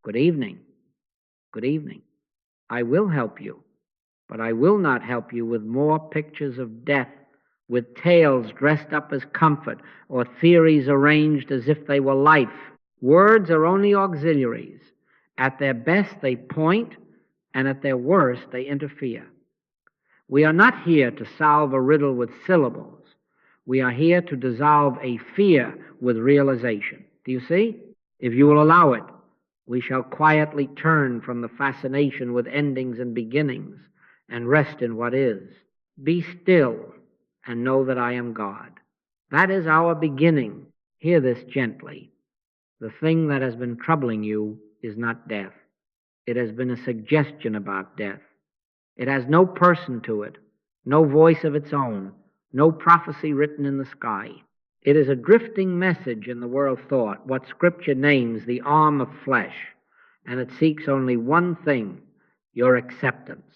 Good evening. Good evening. I will help you, but I will not help you with more pictures of death, with tales dressed up as comfort, or theories arranged as if they were life. Words are only auxiliaries. At their best, they point, and at their worst, they interfere. We are not here to solve a riddle with syllables. We are here to dissolve a fear with realization. Do you see? If you will allow it, we shall quietly turn from the fascination with endings and beginnings and rest in what is. Be still and know that I am God. That is our beginning. Hear this gently. The thing that has been troubling you is not death. It has been a suggestion about death. It has no person to it, no voice of its own, no prophecy written in the sky. It is a drifting message in the world thought, what Scripture names the arm of flesh, and it seeks only one thing, your acceptance.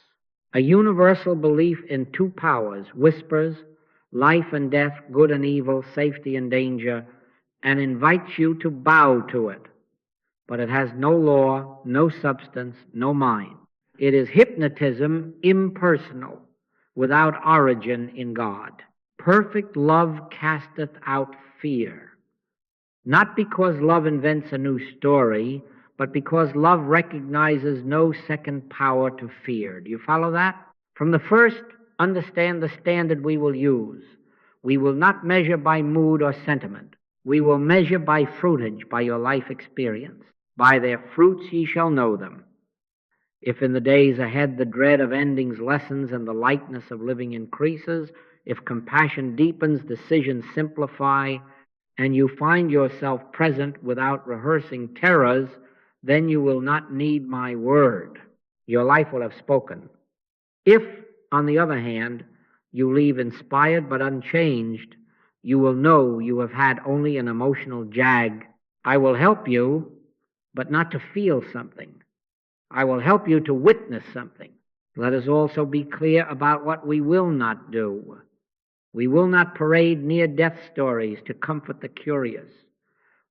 A universal belief in two powers whispers life and death, good and evil, safety and danger, and invites you to bow to it. But it has no law, no substance, no mind. It is hypnotism impersonal, without origin in God. Perfect love casteth out fear. Not because love invents a new story, but because love recognizes no second power to fear. Do you follow that? From the first, understand the standard we will use. We will not measure by mood or sentiment. We will measure by fruitage, by your life experience. By their fruits ye shall know them. If in the days ahead the dread of endings lessens and the lightness of living increases, if compassion deepens, decisions simplify, and you find yourself present without rehearsing terrors, then you will not need my word. Your life will have spoken. If, on the other hand, you leave inspired but unchanged, you will know you have had only an emotional jag. I will help you, but not to feel something. I will help you to witness something. Let us also be clear about what we will not do. We will not parade near-death stories to comfort the curious.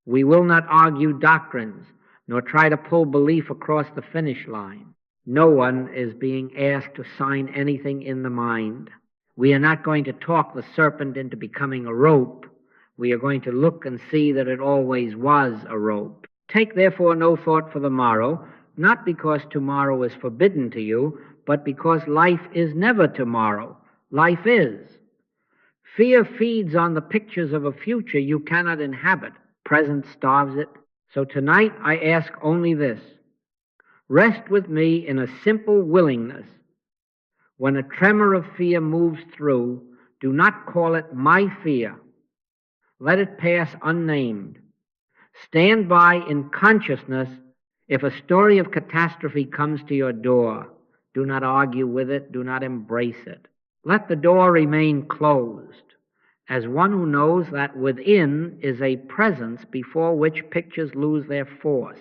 We will not argue doctrines, nor try to pull belief across the finish line. No one is being asked to sign anything in the mind. We are not going to talk the serpent into becoming a rope. We are going to look and see that it always was a rope. Take therefore no thought for the morrow, not because tomorrow is forbidden to you, but because life is never tomorrow. Life is. Fear feeds on the pictures of a future you cannot inhabit. Present starves it. So tonight I ask only this. Rest with me in a simple willingness. When a tremor of fear moves through, do not call it my fear. Let it pass unnamed. Stand by in consciousness. If a story of catastrophe comes to your door, do not argue with it, do not embrace it. Let the door remain closed, as one who knows that within is a presence before which pictures lose their force.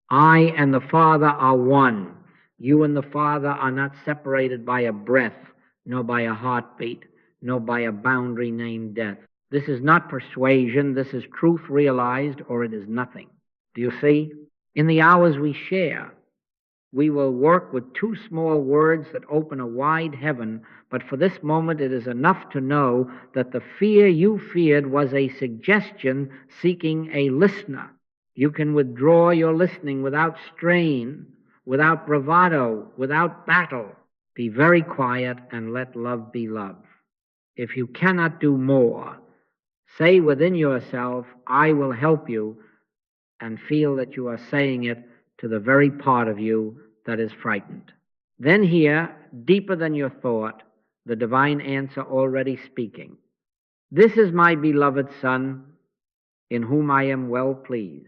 I and the Father are one. You and the Father are not separated by a breath, nor by a heartbeat, nor by a boundary named death. This is not persuasion, this is truth realized, or it is nothing. Do you see? In the hours we share, we will work with two small words that open a wide heaven, but for this moment it is enough to know that the fear you feared was a suggestion seeking a listener. You can withdraw your listening without strain, without bravado, without battle. Be very quiet and let love be love. If you cannot do more, say within yourself, I will help you, and feel that you are saying it to the very part of you that is frightened. Then hear, deeper than your thought, the divine answer already speaking. This is my beloved Son, in whom I am well pleased.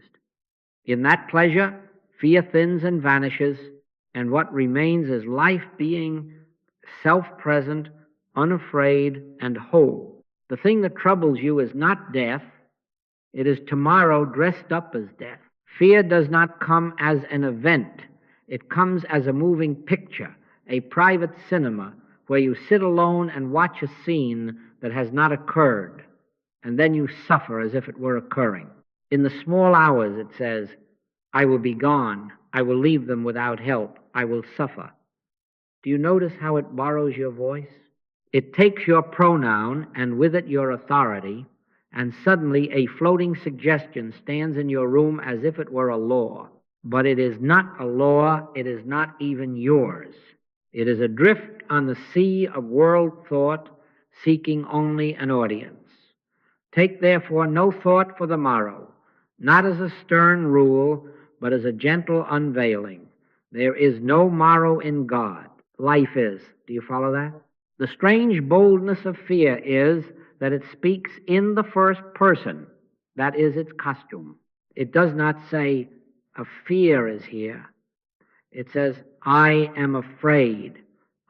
In that pleasure, fear thins and vanishes, and what remains is life being self-present, unafraid, and whole. The thing that troubles you is not death. It is tomorrow dressed up as death. Fear does not come as an event. It comes as a moving picture, a private cinema, where you sit alone and watch a scene that has not occurred, and then you suffer as if it were occurring. In the small hours, it says, I will be gone. I will leave them without help. I will suffer. Do you notice how it borrows your voice? It takes your pronoun and with it your authority, and suddenly a floating suggestion stands in your room as if it were a law. But it is not a law, it is not even yours. It is adrift on the sea of world thought, seeking only an audience. Take therefore no thought for the morrow, not as a stern rule, but as a gentle unveiling. There is no morrow in God. Life is. Do you follow that? The strange boldness of fear is that it speaks in the first person. That is its costume. It does not say, a fear is here. It says, I am afraid.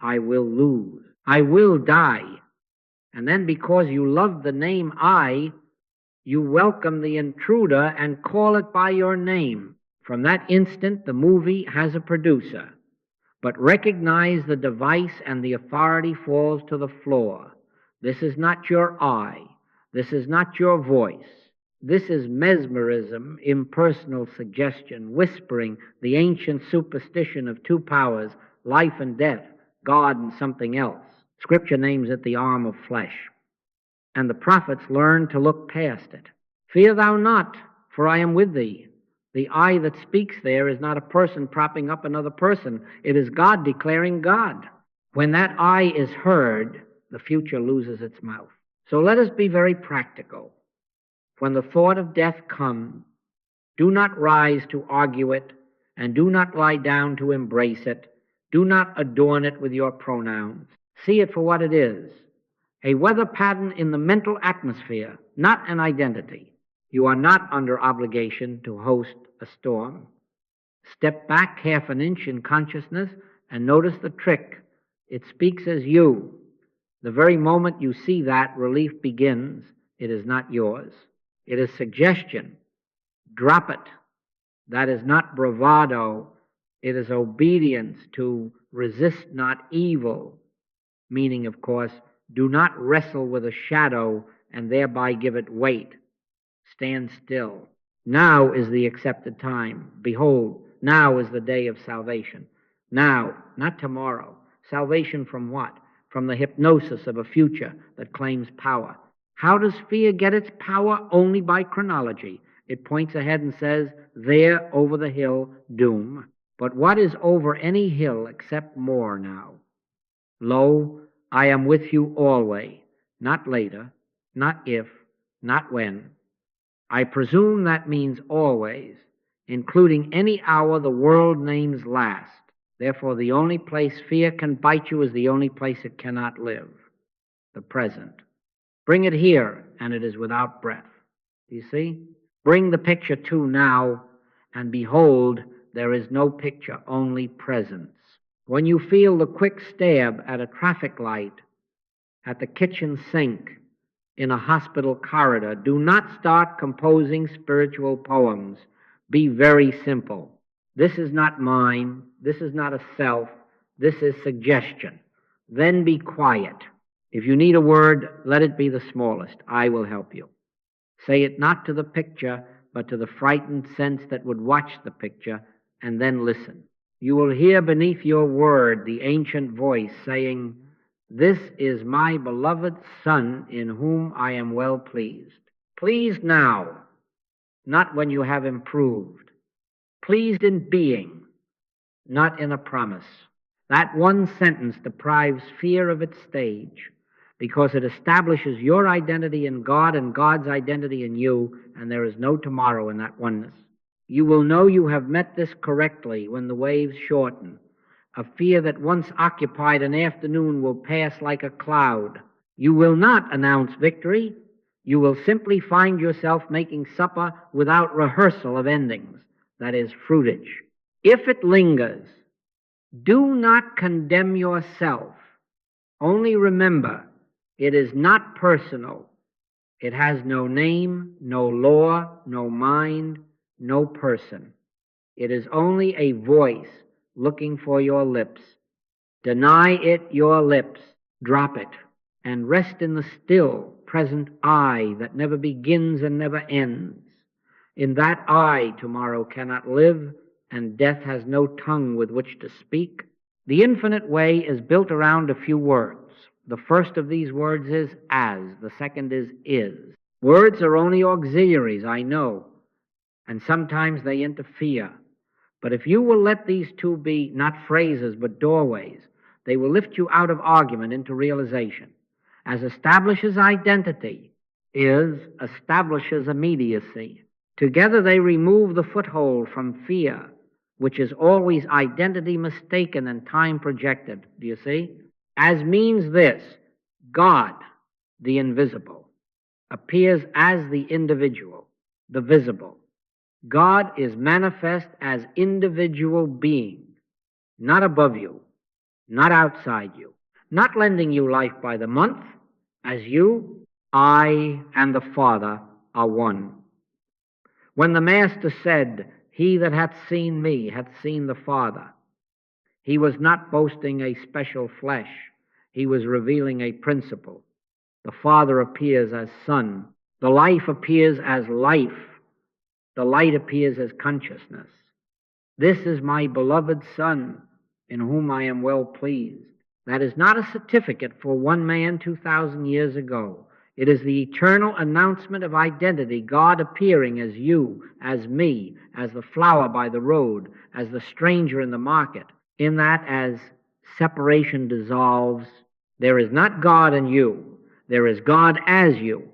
I will lose. I will die. And then because you love the name I, you welcome the intruder and call it by your name. From that instant, the movie has a producer. But recognize the device and the authority falls to the floor. This is not your I. This is not your voice. This is mesmerism, impersonal suggestion, whispering the ancient superstition of two powers, life and death, God and something else. Scripture names it the arm of flesh. And the prophets learned to look past it. Fear thou not, for I am with thee. The I that speaks there is not a person propping up another person. It is God declaring God. When that I is heard, the future loses its mouth. So let us be very practical. When the thought of death comes, do not rise to argue it, and do not lie down to embrace it. Do not adorn it with your pronouns. See it for what it is, a weather pattern in the mental atmosphere, not an identity. You are not under obligation to host a storm. Step back half an inch in consciousness and notice the trick. It speaks as you. The very moment you see that, relief begins. It is not yours. It is suggestion. Drop it. That is not bravado. It is obedience to resist not evil. Meaning, of course, do not wrestle with a shadow and thereby give it weight. Stand still. Now is the accepted time. Behold, now is the day of salvation. Now, not tomorrow. Salvation from what? From the hypnosis of a future that claims power. How does fear get its power? Only by chronology. It points ahead and says, there over the hill, doom. But what is over any hill except more now? Lo, I am with you always, not later, not if, not when. I presume that means always, including any hour the world names last. Therefore, the only place fear can bite you is the only place it cannot live, the present. Bring it here, and it is without breath. Do you see? Bring the picture to now, and behold, there is no picture, only presence. When you feel the quick stab at a traffic light, at the kitchen sink, in a hospital corridor, do not start composing spiritual poems. Be very simple. This is not mine. This is not a self. This is suggestion. Then be quiet. If you need a word, let it be the smallest. I will help you. Say it not to the picture, but to the frightened sense that would watch the picture, and then listen. You will hear beneath your word the ancient voice saying, this is my beloved Son in whom I am well pleased. Pleased now, not when you have improved. Pleased in being, not in a promise. That one sentence deprives fear of its stage because it establishes your identity in God and God's identity in you, and there is no tomorrow in that oneness. You will know you have met this correctly when the waves shorten. A fear that once occupied an afternoon will pass like a cloud. You will not announce victory. You will simply find yourself making supper without rehearsal of endings, that is, fruitage. If it lingers, do not condemn yourself. Only remember, it is not personal. It has no name, no law, no mind, no person. It is only a voice looking for your lips. Deny it your lips. Drop it and rest in the still, present I that never begins and never ends. In that I tomorrow cannot live, and death has no tongue with which to speak. The infinite way is built around a few words. The first of these words is as, the second is. Words are only auxiliaries, I know, and sometimes they interfere. But if you will let these two be not phrases but doorways, they will lift you out of argument into realization. As establishes identity, is establishes immediacy. Together they remove the foothold from fear, which is always identity mistaken and time projected. Do you see? As means this: God, the invisible, appears as the individual, the visible. God is manifest as individual being, not above you, not outside you, not lending you life by the month, as you, I, and the Father are one. When the Master said, "He that hath seen me hath seen the Father," he was not boasting a special flesh. He was revealing a principle. The Father appears as Son. The life appears as life. The light appears as consciousness. This is my beloved Son, in whom I am well pleased. That is not a certificate for one man 2,000 years ago. It is the eternal announcement of identity, God appearing as you, as me, as the flower by the road, as the stranger in the market. In that, as separation dissolves, there is not God in you, there is God as you.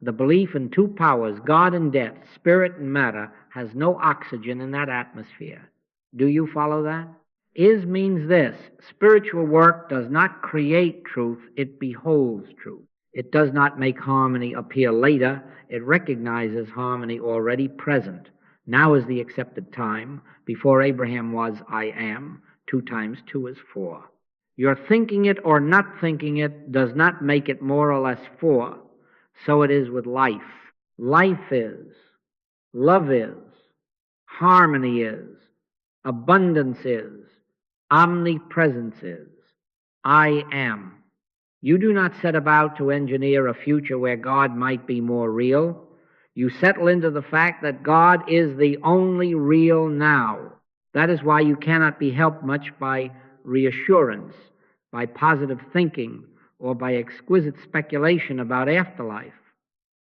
The belief in two powers, God and death, spirit and matter, has no oxygen in that atmosphere. Do you follow that? Is means this: spiritual work does not create truth, it beholds truth. It does not make harmony appear later, it recognizes harmony already present. Now is the accepted time. Before Abraham was, I am. 2 times 2 is 4. Your thinking it or not thinking it does not make it more or less 4. So it is with life. Life is, love is, harmony is, abundance is, omnipresence is. I am. You do not set about to engineer a future where God might be more real. You settle into the fact that God is the only real now. That is why you cannot be helped much by reassurance, by positive thinking, or by exquisite speculation about afterlife.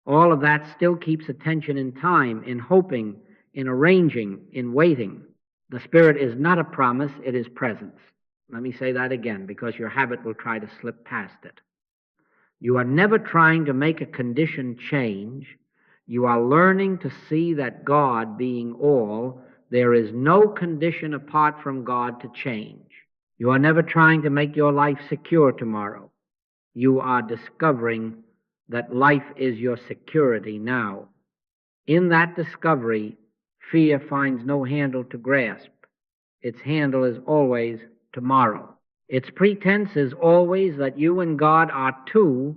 All of that still keeps attention in time, in hoping, in arranging, in waiting. The Spirit is not a promise, it is presence. Let me say that again, because your habit will try to slip past it. You are never trying to make a condition change. You are learning to see that God being all, there is no condition apart from God to change. You are never trying to make your life secure tomorrow. You are discovering that life is your security now. In that discovery, fear finds no handle to grasp. Its handle is always tomorrow. Its pretense is always that you and God are two,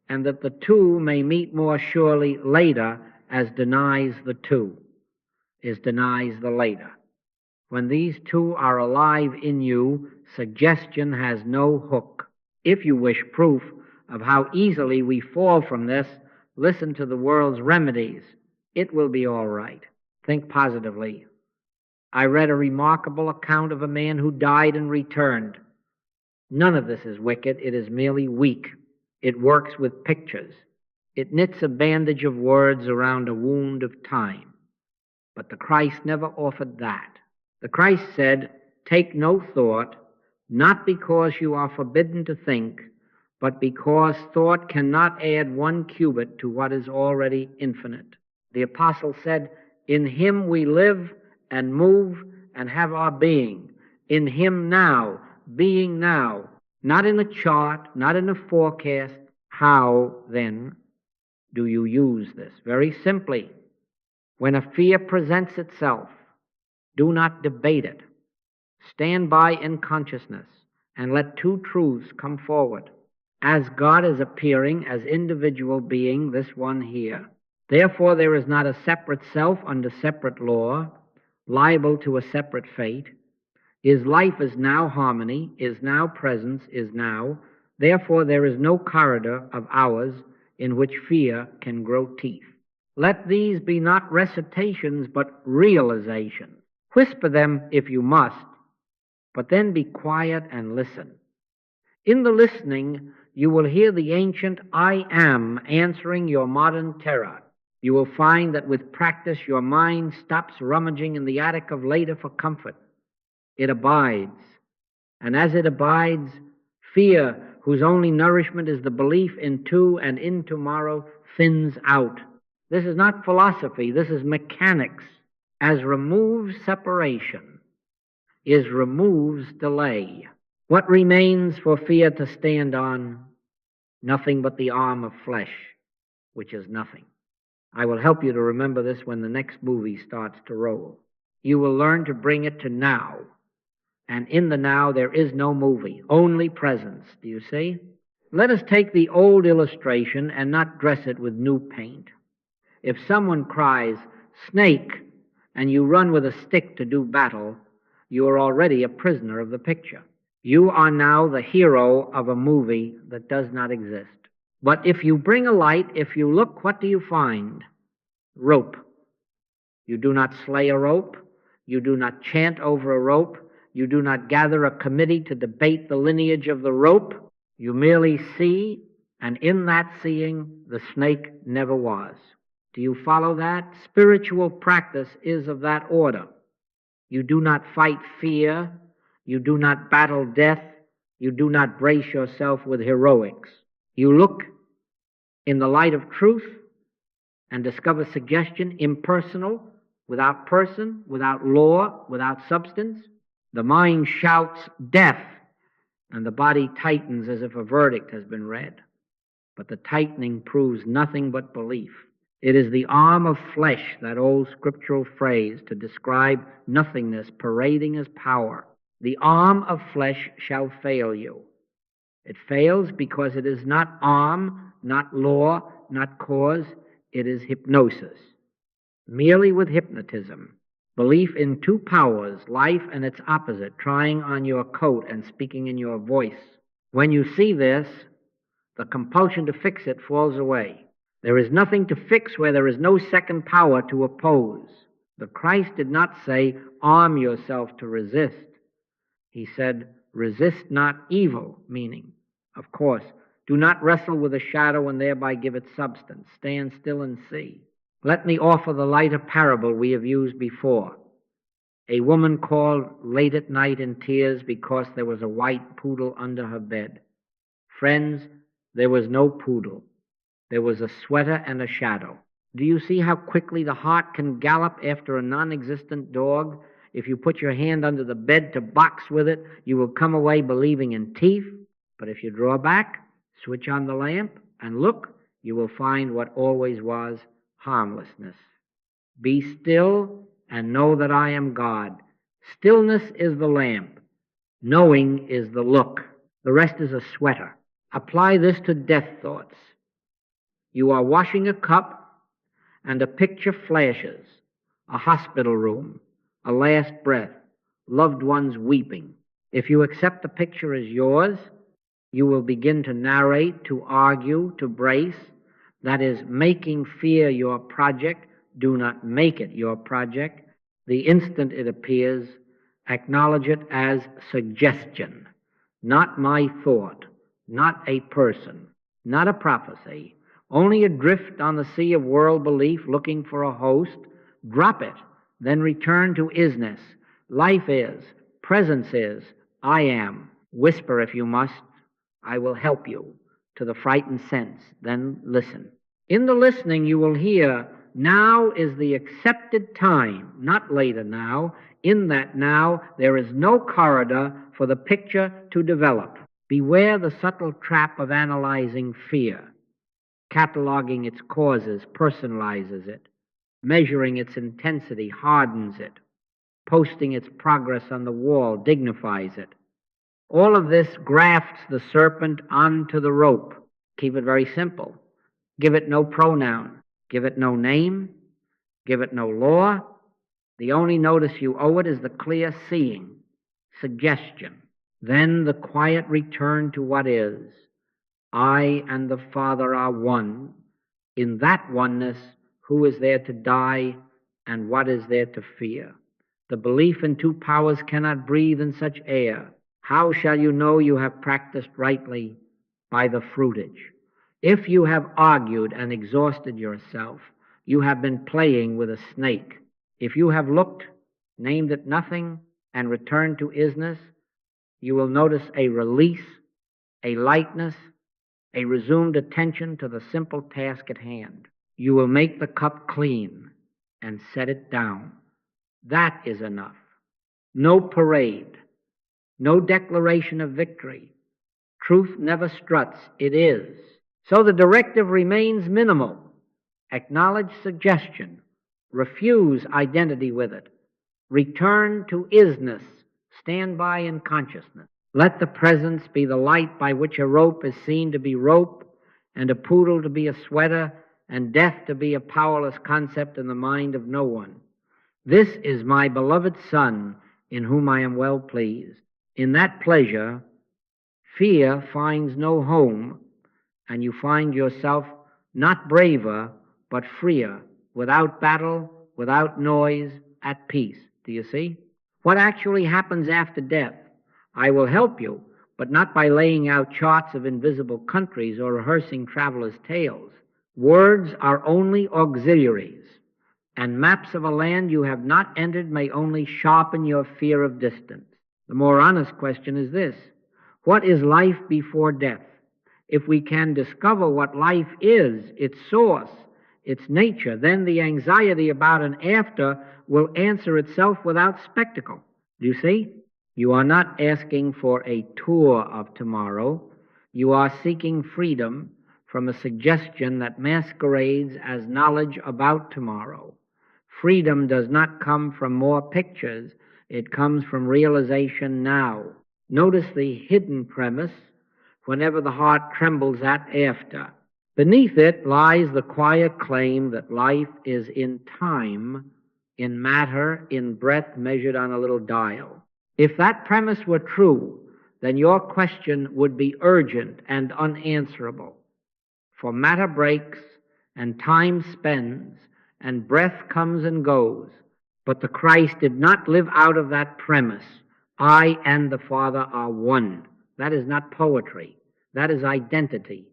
and that the two may meet more surely later, as denies the two, is denies the later. When these two are alive in you, suggestion has no hook. If you wish proof of how easily we fall from this, listen to the world's remedies. It will be all right. Think positively. I read a remarkable account of a man who died and returned. None of this is wicked. It is merely weak. It works with pictures. It knits a bandage of words around a wound of time. But the Christ never offered that. The Christ said, take no thought, not because you are forbidden to think, but because thought cannot add 1 cubit to what is already infinite. The apostle said, in him we live and move and have our being. In him now, being now, not in a chart, not in a forecast. How, then, do you use this? Very simply, when a fear presents itself, do not debate it. Stand by in consciousness and let 2 truths come forward. As God is appearing as individual being, this one here. Therefore, there is not a separate self under separate law, liable to a separate fate. His life is now harmony, is now presence, is now. Therefore, there is no corridor of ours in which fear can grow teeth. Let these be not recitations, but realizations. Whisper them if you must, but then be quiet and listen. In the listening, you will hear the ancient I am answering your modern terror. You will find that with practice, your mind stops rummaging in the attic of later for comfort. It abides. And as it abides, fear, whose only nourishment is the belief in and in tomorrow, thins out. This is not philosophy, this is mechanics. As removes separation, is removes delay. What remains for fear to stand on? Nothing but the arm of flesh, which is nothing. I will help you to remember this when the next movie starts to roll. You will learn to bring it to now. And in the now, there is no movie, only presence. Do you see? Let us take the old illustration and not dress it with new paint. If someone cries, snake, and you run with a stick to do battle, you are already a prisoner of the picture. You are now the hero of a movie that does not exist. But if you bring a light, if you look, what do you find? Rope. You do not slay a rope. You do not chant over a rope. You do not gather a committee to debate the lineage of the rope. You merely see, and in that seeing, the snake never was. Do you follow that? Spiritual practice is of that order. You do not fight fear. You do not battle death. You do not brace yourself with heroics. You look in the light of truth and discover suggestion impersonal, without person, without law, without substance. The mind shouts death, and the body tightens as if a verdict has been read. But the tightening proves nothing but belief. It is the arm of flesh, that old scriptural phrase to describe nothingness parading as power. The arm of flesh shall fail you. It fails because it is not arm, not law, not cause. It is hypnosis. Merely with hypnotism, belief in two powers, life and its opposite, trying on your coat and speaking in your voice. When you see this, the compulsion to fix it falls away. There is nothing to fix where there is no second power to oppose. The Christ did not say, arm yourself to resist. He said, resist not evil, meaning, of course, do not wrestle with a shadow and thereby give it substance. Stand still and see. Let me offer the lighter parable we have used before. A woman called late at night in tears because there was a white poodle under her bed. Friends, there was no poodle. There was a sweater and a shadow. Do you see how quickly the heart can gallop after a non-existent dog? If you put your hand under the bed to box with it, you will come away believing in teeth. But if you draw back, switch on the lamp, and look, you will find what always was harmlessness. Be still and know that I am God. Stillness is the lamp. Knowing is the look. The rest is a sweater. Apply this to death thoughts. You are washing a cup, and a picture flashes. A hospital room, a last breath, loved ones weeping. If you accept the picture as yours, you will begin to narrate, to argue, to brace. That is, making fear your project. Do not make it your project. The instant it appears, acknowledge it as suggestion. Not my thought, not a person, not a prophecy, only adrift on the sea of world belief looking for a host. Drop it, then return to isness. Life is, presence is, I am. Whisper if you must, I will help you, to the frightened sense. Then listen. In the listening you will hear, now is the accepted time, not later now. In that now there is no corridor for the picture to develop. Beware the subtle trap of analyzing fear. Cataloging its causes personalizes it. Measuring its intensity hardens it. Posting its progress on the wall dignifies it. All of this grafts the serpent onto the rope. Keep it very simple. Give it no pronoun. Give it no name. Give it no law. The only notice you owe it is the clear seeing, suggestion. Then the quiet return to what is. I and the Father are one. In that oneness, Who is there to die, and what is there to fear? The belief in two powers cannot breathe in such air. How shall you know you have practiced rightly? By the fruitage. If you have argued and exhausted yourself, you have been playing with a snake. If you have looked, named it nothing, and returned to isness, you will notice a release, a lightness, a resumed attention to the simple task at hand. You will make the cup clean and set it down. That is enough. No parade, no declaration of victory. Truth never struts, it is. So the directive remains minimal. Acknowledge suggestion. Refuse identity with it. Return to isness. Stand by in consciousness. Let the presence be the light by which a rope is seen to be rope, and a poodle to be a sweater, and death to be a powerless concept in the mind of no one. This is my beloved Son, in whom I am well pleased. In that pleasure, fear finds no home, and you find yourself not braver, but freer, without battle, without noise, at peace. Do you see? What actually happens after death? I will help you, but not by laying out charts of invisible countries or rehearsing travelers' tales. Words are only auxiliaries, and maps of a land you have not entered may only sharpen your fear of distance. The more honest question is this: what is life before death? If we can discover what life is, its source, its nature, then the anxiety about an after will answer itself without spectacle. Do you see? You are not asking for a tour of tomorrow. You are seeking freedom from a suggestion that masquerades as knowledge about tomorrow. Freedom does not come from more pictures. It comes from realization now. Notice the hidden premise whenever the heart trembles at after. Beneath it lies the quiet claim that life is in time, in matter, in breath measured on a little dial. If that premise were true, then your question would be urgent and unanswerable. For matter breaks, and time spends, and breath comes and goes. But the Christ did not live out of that premise. I and the Father are one. That is not poetry. That is identity.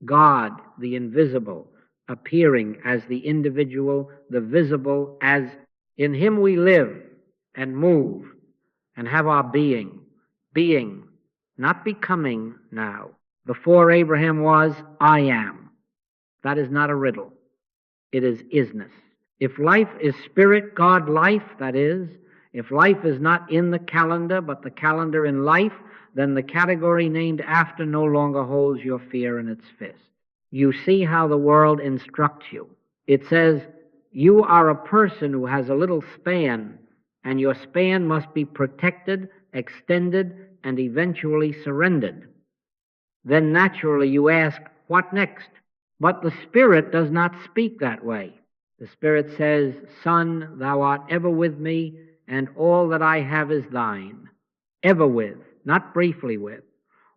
God, the invisible, appearing as the individual, the visible, as in Him we live and move and have our being. Being, not becoming now. Before Abraham was, I am. That is not a riddle. It is isness. If life is spirit, God life, that is, if life is not in the calendar, but the calendar in life, then the category named after no longer holds your fear in its fist. You see how the world instructs you. It says, you are a person who has a little span, and your span must be protected, extended, and eventually surrendered. Then naturally you ask, what next? But the Spirit does not speak that way. The Spirit says, Son, thou art ever with me, and all that I have is thine. Ever with, not briefly with.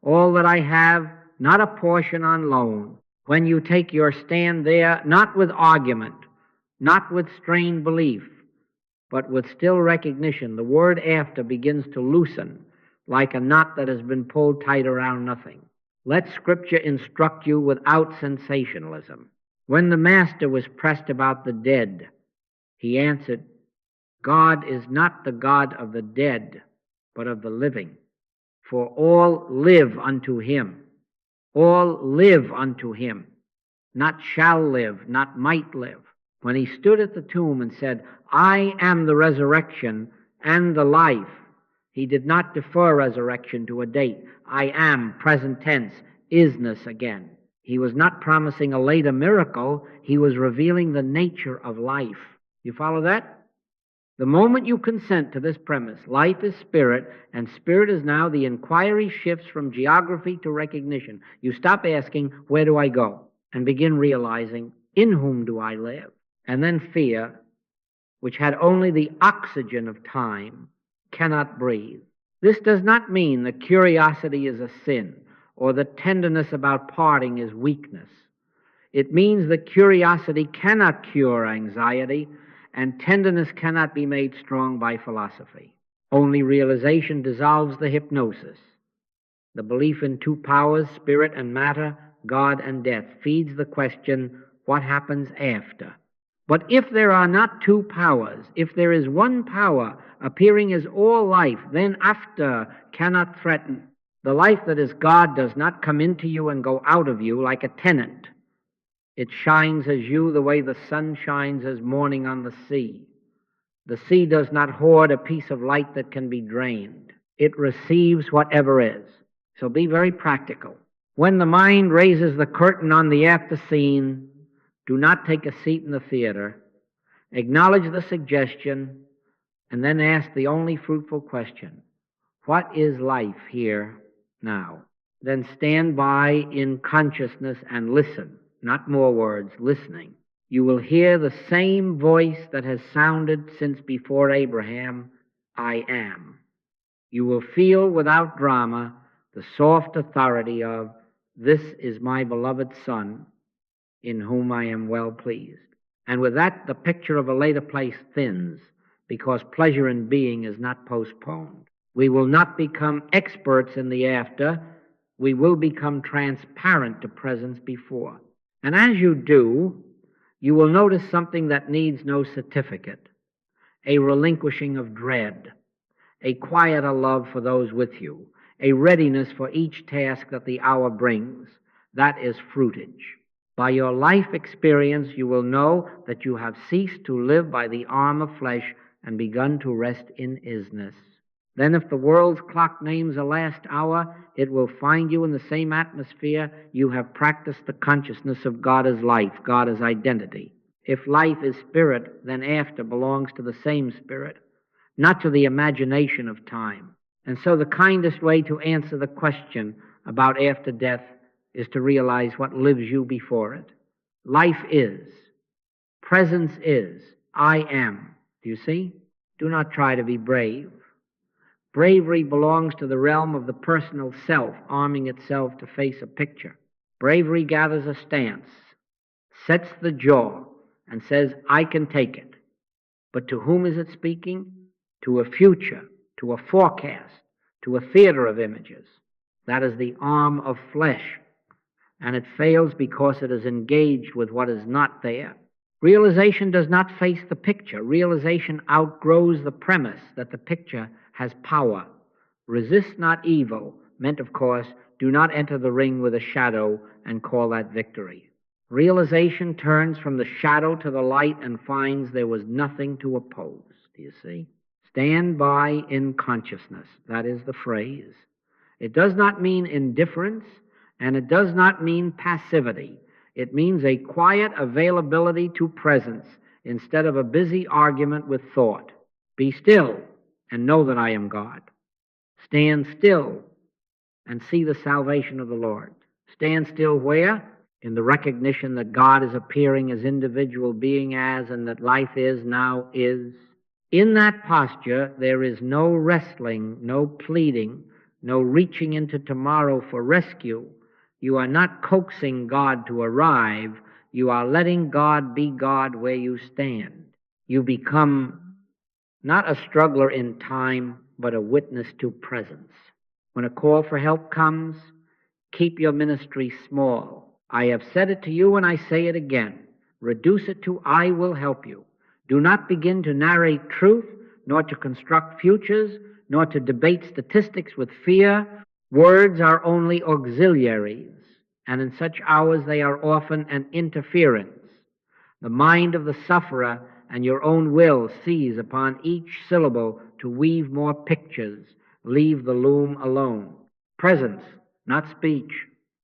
All that I have, not a portion on loan. When you take your stand there, not with argument, not with strained belief, but with still recognition, the word after begins to loosen like a knot that has been pulled tight around nothing. Let Scripture instruct you without sensationalism. When the Master was pressed about the dead, he answered, God is not the God of the dead, but of the living. For all live unto him. All live unto him. Not shall live, not might live. When he stood at the tomb and said, I am the resurrection and the life, he did not defer resurrection to a date. I am, present tense, isness again. He was not promising a later miracle. He was revealing the nature of life. You follow that? The moment you consent to this premise, life is spirit, and spirit is now, the inquiry shifts from geography to recognition. You stop asking, where do I go? And begin realizing, in whom do I live? And then fear, which had only the oxygen of time, cannot breathe. This does not mean that curiosity is a sin, or that tenderness about parting is weakness. It means that curiosity cannot cure anxiety, and tenderness cannot be made strong by philosophy. Only realization dissolves the hypnosis. The belief in two powers, spirit and matter, God and death, feeds the question, what happens after? But if there are not two powers, if there is one power appearing as all life, then after cannot threaten. The life that is God does not come into you and go out of you like a tenant. It shines as you the way the sun shines as morning on the sea. The sea does not hoard a piece of light that can be drained. It receives whatever is. So be very practical. When the mind raises the curtain on the after scene, do not take a seat in the theater. Acknowledge the suggestion, and then ask the only fruitful question, what is life here now? Then stand by in consciousness and listen, not more words, listening. You will hear the same voice that has sounded since before Abraham, I am. You will feel without drama the soft authority of, this is my beloved Son, in whom I am well pleased. And with that, the picture of a later place thins, because pleasure in being is not postponed. We will not become experts in the after. We will become transparent to presence before. And as you do, you will notice something that needs no certificate, a relinquishing of dread, a quieter love for those with you, a readiness for each task that the hour brings. That is fruitage. By your life experience, you will know that you have ceased to live by the arm of flesh and begun to rest in isness. Then if the world's clock names a last hour, it will find you in the same atmosphere. You have practiced the consciousness of God as life, God as identity. If life is spirit, then after belongs to the same spirit, not to the imagination of time. And so the kindest way to answer the question about after death is to realize what lives you before it. Life is. Presence is. I am. Do you see? Do not try to be brave. Bravery belongs to the realm of the personal self, arming itself to face a picture. Bravery gathers a stance, sets the jaw, and says, I can take it. But to whom is it speaking? To a future, to a forecast, to a theater of images. That is the arm of flesh, and it fails because it is engaged with what is not there. Realization does not face the picture. Realization outgrows the premise that the picture has power. Resist not evil, meant, of course, do not enter the ring with a shadow and call that victory. Realization turns from the shadow to the light and finds there was nothing to oppose. Do you see? Stand by in consciousness. That is the phrase. It does not mean indifference, and it does not mean passivity. It means a quiet availability to presence instead of a busy argument with thought. Be still and know that I am God. Stand still and see the salvation of the Lord. Stand still where? In the recognition that God is appearing as individual being as, and that life is, now is. In that posture, there is no wrestling, no pleading, no reaching into tomorrow for rescue. You are not coaxing God to arrive. You are letting God be God where you stand. You become not a struggler in time, but a witness to presence. When a call for help comes, keep your ministry small. I have said it to you and I say it again. Reduce it to I will help you. Do not begin to narrate truth, nor to construct futures, nor to debate statistics with fear. Words are only auxiliaries, and in such hours they are often an interference. The mind of the sufferer and your own will seize upon each syllable to weave more pictures. Leave the loom alone. Presence, not speech,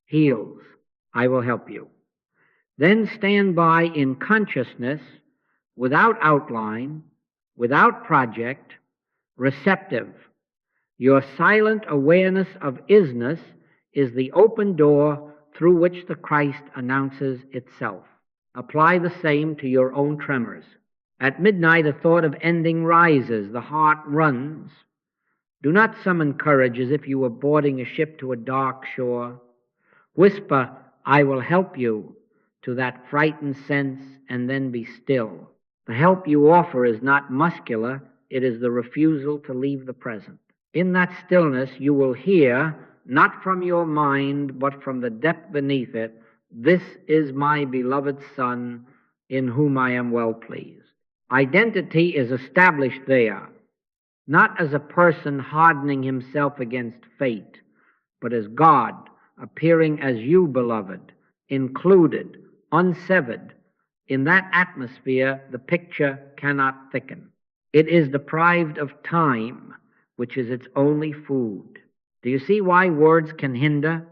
heals. I will help you. Then stand by in consciousness, without outline, without project, receptive. Your silent awareness of isness is the open door through which the Christ announces itself. Apply the same to your own tremors. At midnight, a thought of ending rises. The heart runs. Do not summon courage as if you were boarding a ship to a dark shore. Whisper, I will help you, to that frightened sense and then be still. The help you offer is not muscular, it is the refusal to leave the present. In that stillness, you will hear, not from your mind, but from the depth beneath it, "This is my beloved Son, in whom I am well pleased." Identity is established there, not as a person hardening himself against fate, but as God appearing as you, beloved, included, unsevered. In that atmosphere, the picture cannot thicken. It is deprived of time, which is its only food. Do you see why words can hinder?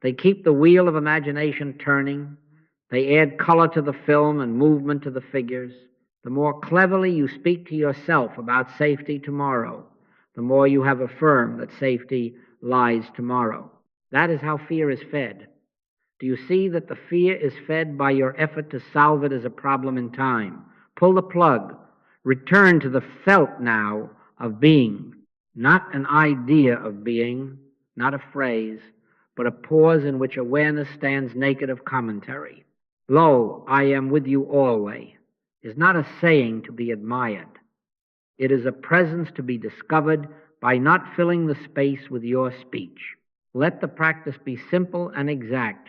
They keep the wheel of imagination turning. They add color to the film and movement to the figures. The more cleverly you speak to yourself about safety tomorrow, the more you have affirmed that safety lies tomorrow. That is how fear is fed. Do you see that the fear is fed by your effort to solve it as a problem in time? Pull the plug. Return to the felt now of being, not an idea of being, not a phrase, but a pause in which awareness stands naked of commentary. "Lo, I am with you always," is not a saying to be admired. It is a presence to be discovered by not filling the space with your speech. Let the practice be simple and exact.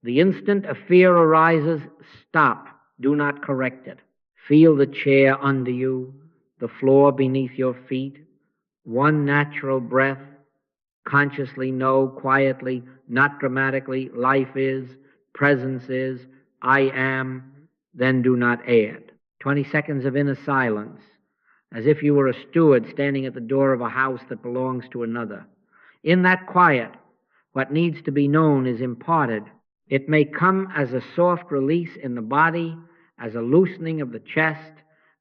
The instant a fear arises, stop. Do not correct it. Feel the chair under you, the floor beneath your feet. One natural breath. Consciously know, quietly, not dramatically, life is, presence is, I am. Then do not add. 20 seconds of inner silence, as if you were a steward standing at the door of a house that belongs to another. In that quiet, what needs to be known is imparted. It may come as a soft release in the body, as a loosening of the chest,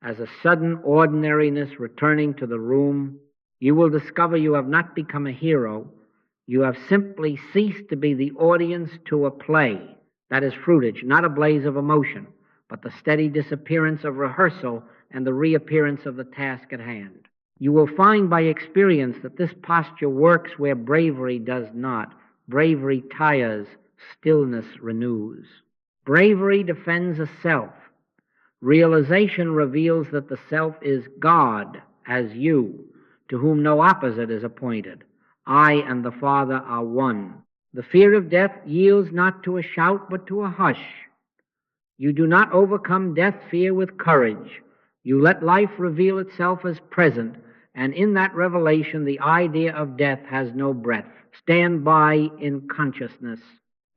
as a sudden ordinariness returning to the room. You will discover you have not become a hero. You have simply ceased to be the audience to a play. That is fruitage, not a blaze of emotion, but the steady disappearance of rehearsal and the reappearance of the task at hand. You will find by experience that this posture works where bravery does not. Bravery tires, stillness renews. Bravery defends a self. Realization reveals that the self is God as you, to whom no opposite is appointed. I and the Father are one. The fear of death yields not to a shout, but to a hush. You do not overcome death fear with courage. You let life reveal itself as present, and in that revelation the idea of death has no breath. Stand by in consciousness.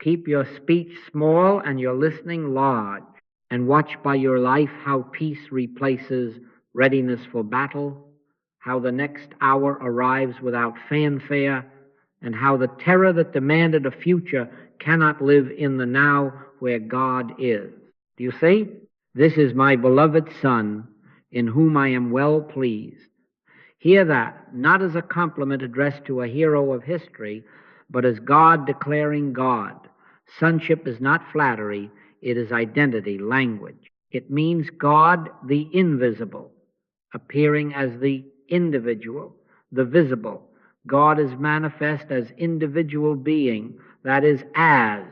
Keep your speech small and your listening large, and watch by your life how peace replaces readiness for battle, how the next hour arrives without fanfare, and how the terror that demanded a future cannot live in the now where God is. Do you see? This is my beloved Son, in whom I am well pleased. Hear that, not as a compliment addressed to a hero of history, but as God declaring God. Sonship is not flattery, it is identity, language. It means God the invisible, appearing as the individual, the visible. God is manifest as individual being, that is, as.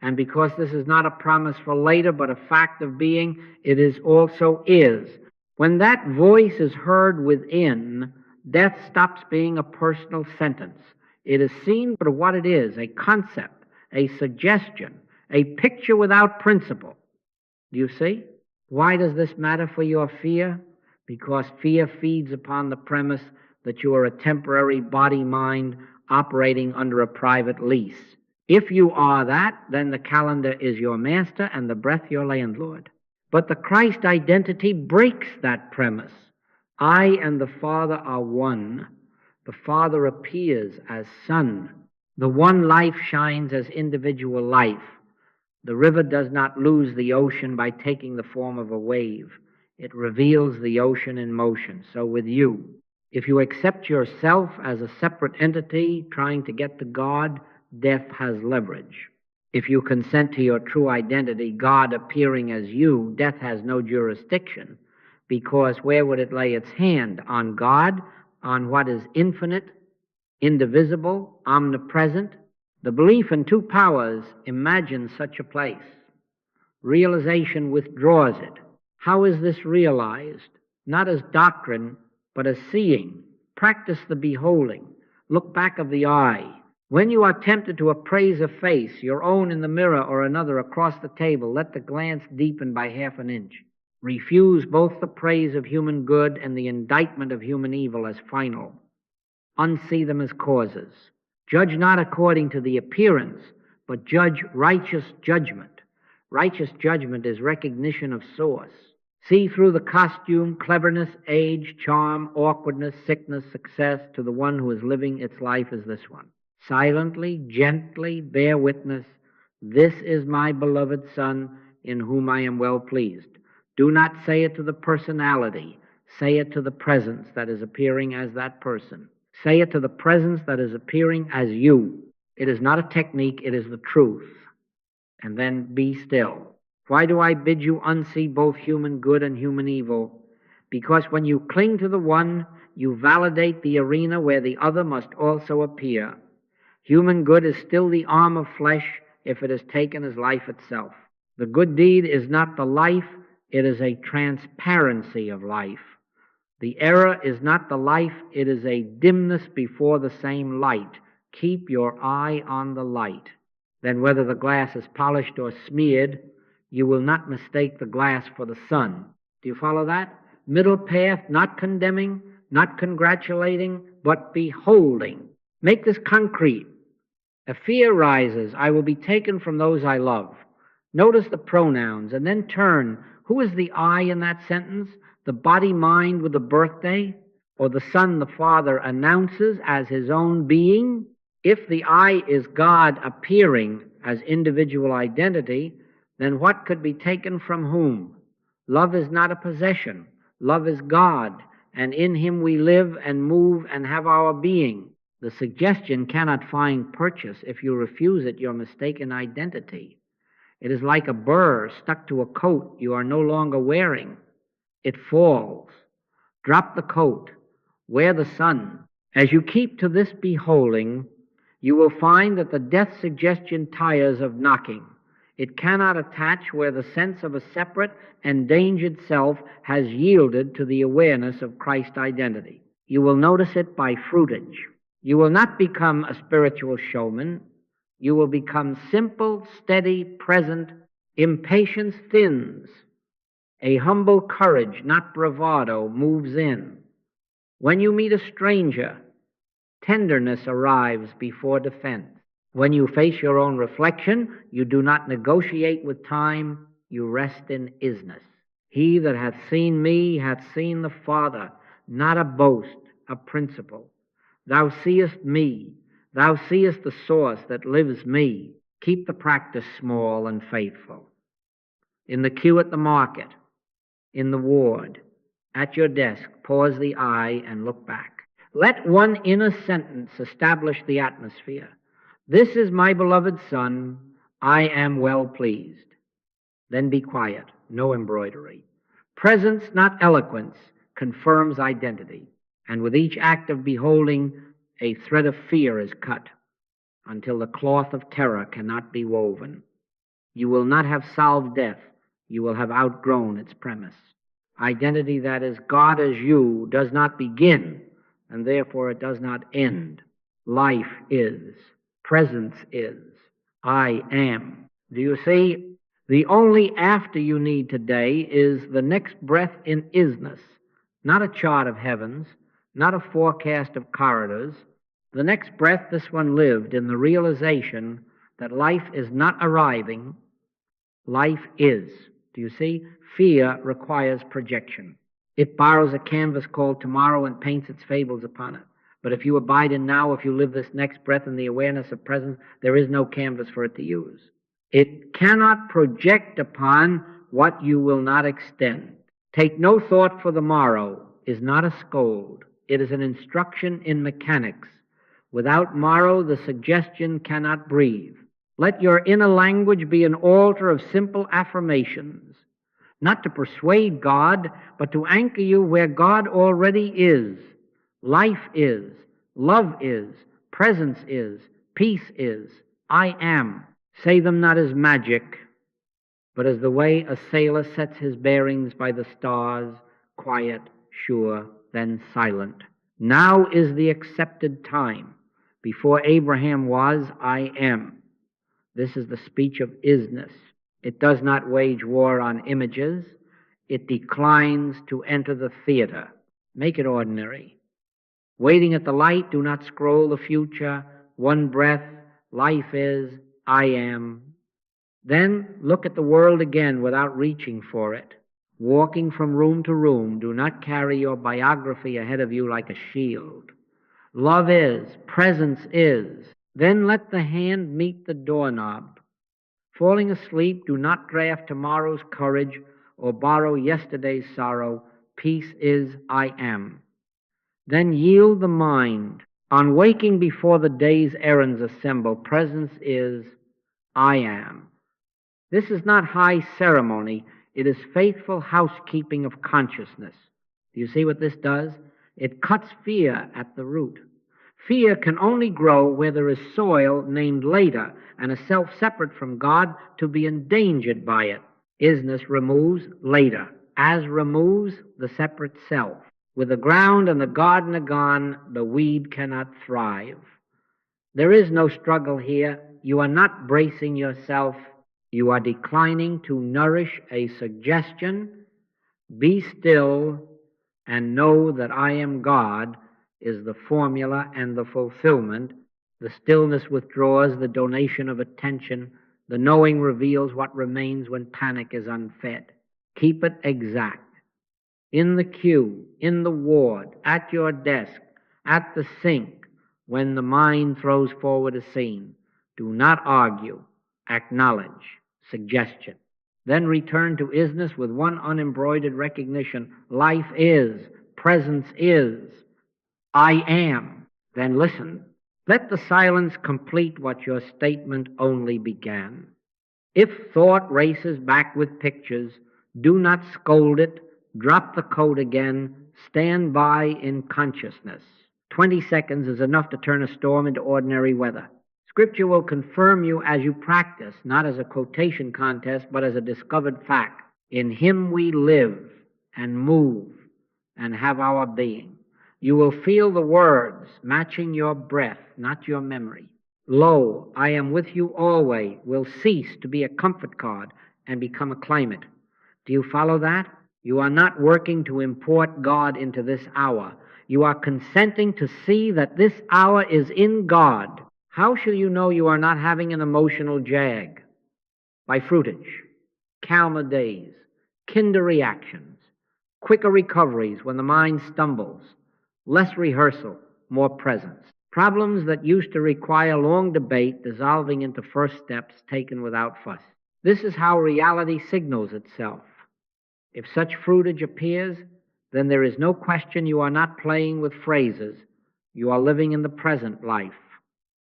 And because this is not a promise for later, but a fact of being, it is also is. When that voice is heard within, death stops being a personal sentence. It is seen for what it is, a concept, a suggestion, a picture without principle. Do you see? Why does this matter for your fear? Because fear feeds upon the premise that you are a temporary body-mind operating under a private lease. If you are that, then the calendar is your master and the breath your landlord. But the Christ identity breaks that premise. I and the Father are one. The Father appears as Son. The one life shines as individual life. The river does not lose the ocean by taking the form of a wave. It reveals the ocean in motion. So with you, if you accept yourself as a separate entity trying to get to God, death has leverage. If you consent to your true identity, God appearing as you, death has no jurisdiction, because where would it lay its hand? On God, on what is infinite, indivisible, omnipresent? The belief in two powers imagines such a place. Realization withdraws it. How is this realized? Not as doctrine, but as seeing. Practice the beholding. Look back of the eye. When you are tempted to appraise a face, your own in the mirror or another across the table, let the glance deepen by half an inch. Refuse both the praise of human good and the indictment of human evil as final. Unsee them as causes. Judge not according to the appearance, but judge righteous judgment. Righteous judgment is recognition of source. See through the costume, cleverness, age, charm, awkwardness, sickness, success to the one who is living its life as this one. Silently, gently bear witness, this is my beloved Son in whom I am well pleased. Do not say it to the personality. Say it to the presence that is appearing as that person. Say it to the presence that is appearing as you. It is not a technique, it is the truth. And then be still. Why do I bid you unsee both human good and human evil? Because when you cling to the one, you validate the arena where the other must also appear. Human good is still the arm of flesh if it is taken as life itself. The good deed is not the life, it is a transparency of life. The error is not the life, it is a dimness before the same light. Keep your eye on the light. Then whether the glass is polished or smeared, you will not mistake the glass for the sun. Do you follow that? Middle path, not condemning, not congratulating, but beholding. Make this concrete. A fear rises, I will be taken from those I love. Notice the pronouns and then turn. Who is the I in that sentence? The body-mind with the birthday? Or the Son the Father announces as his own being? If the I is God appearing as individual identity, then what could be taken from whom? Love is not a possession. Love is God, and in him we live and move and have our being. The suggestion cannot find purchase. If you refuse it, you're mistaken identity. It is like a burr stuck to a coat you are no longer wearing. It falls. Drop the coat. Wear the sun. As you keep to this beholding, you will find that the death suggestion tires of knocking. It cannot attach where the sense of a separate, endangered self has yielded to the awareness of Christ identity. You will notice it by fruitage. You will not become a spiritual showman. You will become simple, steady, present. Impatience thins. A humble courage, not bravado, moves in. When you meet a stranger, tenderness arrives before defense. When you face your own reflection, you do not negotiate with time, you rest in isness. He that hath seen me hath seen the Father, not a boast, a principle. Thou seest me, thou seest the source that lives me. Keep the practice small and faithful. In the queue at the market, in the ward, at your desk, pause the eye and look back. Let one inner sentence establish the atmosphere. This is my beloved Son, I am well pleased. Then be quiet, no embroidery. Presence, not eloquence, confirms identity. And with each act of beholding, a thread of fear is cut until the cloth of terror cannot be woven. You will not have solved death, you will have outgrown its premise. Identity that is God as you does not begin, and therefore it does not end. Life is. Presence is. I am. Do you see? The only after you need today is the next breath in isness, not a chart of heavens, not a forecast of corridors. The next breath this one lived in the realization that life is not arriving, life is. Do you see? Fear requires projection. It borrows a canvas called tomorrow and paints its fables upon it. But if you abide in now, if you live this next breath in the awareness of presence, there is no canvas for it to use. It cannot project upon what you will not extend. Take no thought for the morrow is not a scold. It is an instruction in mechanics. Without morrow, the suggestion cannot breathe. Let your inner language be an altar of simple affirmations, not to persuade God, but to anchor you where God already is. Life is, love is, presence is, peace is, I am. Say them not as magic, but as the way a sailor sets his bearings by the stars, quiet, sure, then silent. Now is the accepted time. Before Abraham was, I am. This is the speech of isness. It does not wage war on images. It declines to enter the theater. Make it ordinary. Waiting at the light, do not scroll the future. One breath, life is, I am. Then look at the world again without reaching for it. Walking from room to room, do not carry your biography ahead of you like a shield. Love is, presence is. Then let the hand meet the doorknob. Falling asleep, do not draft tomorrow's courage or borrow yesterday's sorrow. Peace is, I am. Then yield the mind. On waking before the day's errands assemble, presence is, I am. This is not high ceremony. It is faithful housekeeping of consciousness. Do you see what this does? It cuts fear at the root. Fear can only grow where there is soil named later and a self separate from God to be endangered by it. Isness removes later, as removes the separate self. With the ground and the gardener gone, the weed cannot thrive. There is no struggle here. You are not bracing yourself. You are declining to nourish a suggestion. Be still and know that I am God is the formula and the fulfillment. The stillness withdraws the donation of attention. The knowing reveals what remains when panic is unfed. Keep it exact. In the queue, in the ward, at your desk, at the sink, when the mind throws forward a scene. Do not argue. Acknowledge. Suggestion. Then return to isness with one unembroidered recognition. Life is. Presence is. I am. Then listen. Let the silence complete what your statement only began. If thought races back with pictures, do not scold it. Drop the coat again. Stand by in consciousness. 20 seconds is enough to turn a storm into ordinary weather. Scripture will confirm you as you practice, not as a quotation contest, but as a discovered fact. In him we live and move and have our being. You will feel the words matching your breath, not your memory. Lo, I am with you always will cease to be a comfort card and become a climate. Do you follow that? You are not working to import God into this hour. You are consenting to see that this hour is in God. How shall you know you are not having an emotional jag? By fruitage, calmer days, kinder reactions, quicker recoveries when the mind stumbles, less rehearsal, more presence. Problems that used to require long debate dissolving into first steps taken without fuss. This is how reality signals itself. If such fruitage appears, then there is no question you are not playing with phrases. You are living in the present life.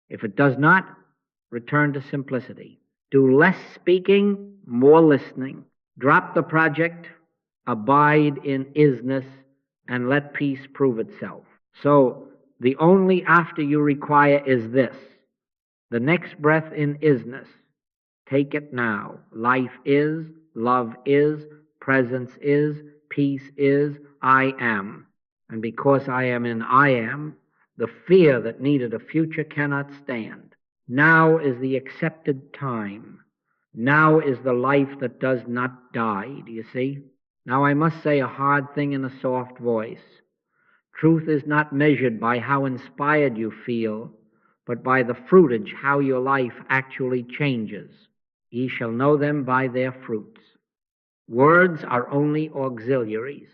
If it does not, return to simplicity. Do less speaking, more listening. Drop the project, abide in isness, and let peace prove itself. So, the only after you require is this. The next breath in isness. Take it now. Life is, love is, presence is, peace is, I am. And because I am in I am, the fear that needed a future cannot stand. Now is the accepted time. Now is the life that does not die. Do you see? Now I must say a hard thing in a soft voice. Truth is not measured by how inspired you feel, but by the fruitage, how your life actually changes. Ye shall know them by their fruits. Words are only auxiliaries.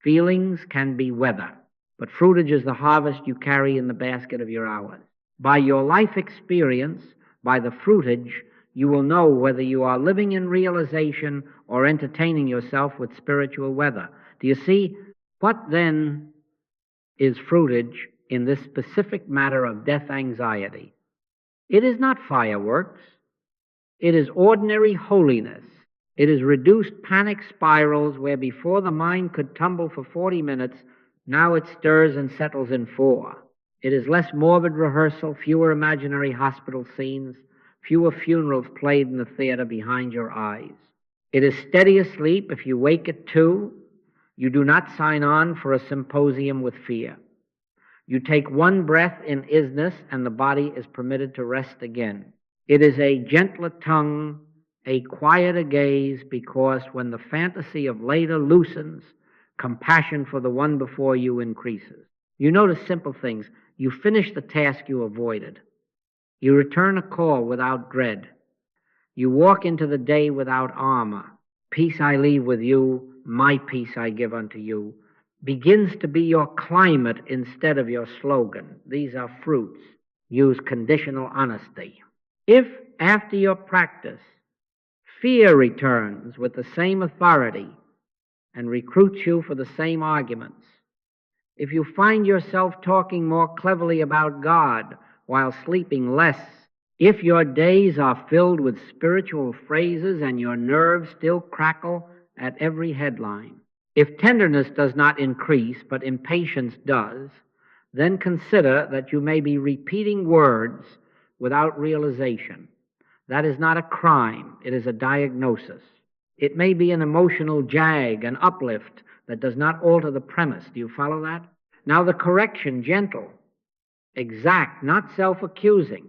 Feelings can be weather, but fruitage is the harvest you carry in the basket of your hours. By your life experience, by the fruitage, you will know whether you are living in realization or entertaining yourself with spiritual weather. Do you see? What then is fruitage in this specific matter of death anxiety? It is not fireworks. It is ordinary holiness. It is reduced panic spirals where before the mind could tumble for 40 minutes, now it stirs and settles in 4. It is less morbid rehearsal, fewer imaginary hospital scenes, fewer funerals played in the theater behind your eyes. It is steady asleep. If you wake at 2, you do not sign on for a symposium with fear. You take one breath in isness, and the body is permitted to rest again. It is a gentler tongue, a quieter gaze, because when the fantasy of later loosens, compassion for the one before you increases. You notice simple things. You finish the task you avoided. You return a call without dread. You walk into the day without armor. Peace I leave with you, my peace I give unto you, begins to be your climate instead of your slogan. These are fruits. Use conditional honesty. If, after your practice, fear returns with the same authority and recruits you for the same arguments, if you find yourself talking more cleverly about God while sleeping less, if your days are filled with spiritual phrases and your nerves still crackle at every headline, if tenderness does not increase but impatience does, then consider that you may be repeating words without realization. That is not a crime, it is a diagnosis. It may be an emotional jag, an uplift that does not alter the premise. Do you follow that? Now the correction, gentle, exact, not self-accusing.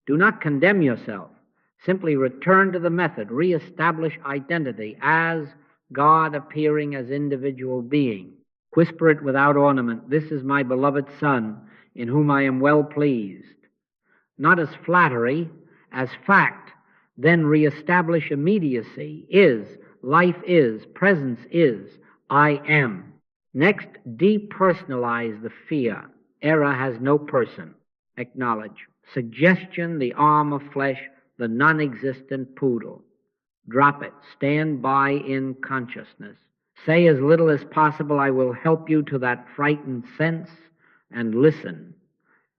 Do not condemn yourself. Simply return to the method. Reestablish identity as God appearing as individual being. Whisper it without ornament. This is my beloved Son, in whom I am well pleased. Not as flattery, as fact. Then reestablish immediacy. Is, life is, presence is, I am. Next, depersonalize the fear. Error has no person. Acknowledge. Suggestion, the arm of flesh, the non-existent poodle. Drop it. Stand by in consciousness. Say as little as possible, I will help you to that frightened sense, and listen.